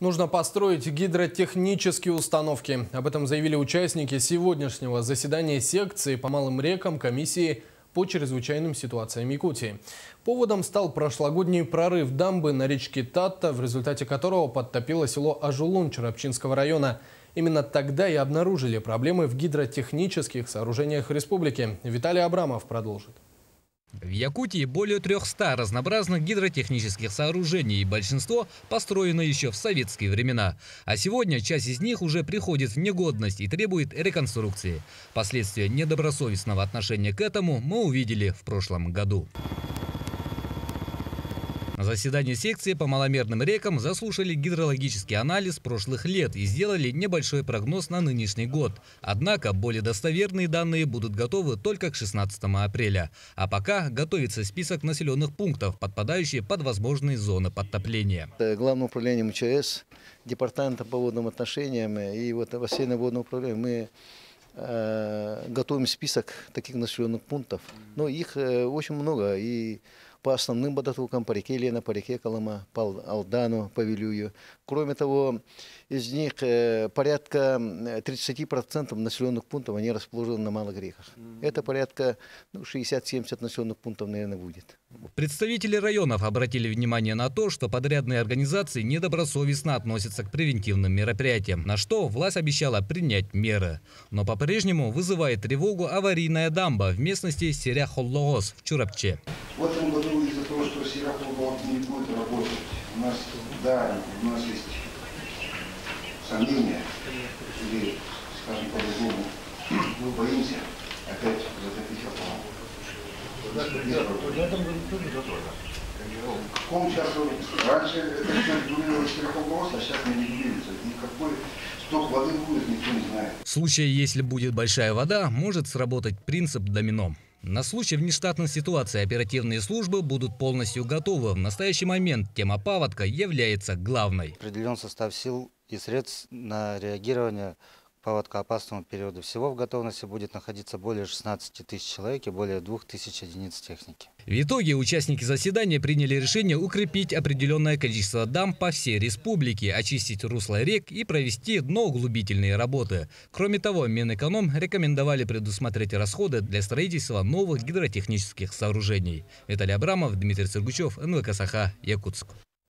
Нужно построить гидротехнические установки. Об этом заявили участники сегодняшнего заседания секции по малым рекам комиссии по чрезвычайным ситуациям Якутии. Поводом стал прошлогодний прорыв дамбы на речке Татта, в результате которого подтопило село Ажулун Чарапчинского района. Именно тогда и обнаружили проблемы в гидротехнических сооружениях республики. Виталий Абрамов продолжит. В Якутии более 300 разнообразных гидротехнических сооружений, и большинство построено еще в советские времена. А сегодня часть из них уже приходит в негодность и требует реконструкции. Последствия недобросовестного отношения к этому мы увидели в прошлом году. На заседании секции по маломерным рекам заслушали гидрологический анализ прошлых лет и сделали небольшой прогноз на нынешний год. Однако более достоверные данные будут готовы только к 16 апреля. А пока готовится список населенных пунктов, подпадающие под возможные зоны подтопления. Главное управление МЧС, департамента по водным отношениям и бассейное водное управление мы готовим список таких населенных пунктов. Но их очень много. И по основным водотокам, по реке Лена, по реке Колыма, по Алдану, по Вилюю. Кроме того, из них порядка 30% населенных пунктов они расположены на малых реках. Это порядка 60-70 населенных пунктов, наверное, будет. Представители районов обратили внимание на то, что подрядные организации недобросовестно относятся к превентивным мероприятиям, на что власть обещала принять меры. Но по-прежнему вызывает тревогу аварийная дамба в местности Серяхоллоос в Чурапче. В этом году из-за того, что Серяхоллоос не будет работать, у нас есть сомнения, или, скажем по-другому, мы боимся опять затопить Апалу. В каком часу? Раньше это все регулировалось Серяхоллоос, а сейчас не регулируется. Никакой сток воды будет, никто не знает. В случае, если будет большая вода, может сработать принцип домино. На случай внештатной ситуации оперативные службы будут полностью готовы. В настоящий момент тема паводка является главной. Определен состав сил и средств на реагирование к паводкоопасному периоду. Всего в готовности будет находиться более 16 тысяч человек и более 2000 единиц техники. В итоге участники заседания приняли решение укрепить определенное количество дамб по всей республике, очистить русло рек и провести дноуглубительные работы. Кроме того, Минэконом рекомендовали предусмотреть расходы для строительства новых гидротехнических сооружений. Виталий Абрамов, Дмитрий Цергучев, НВК Саха, Якутск.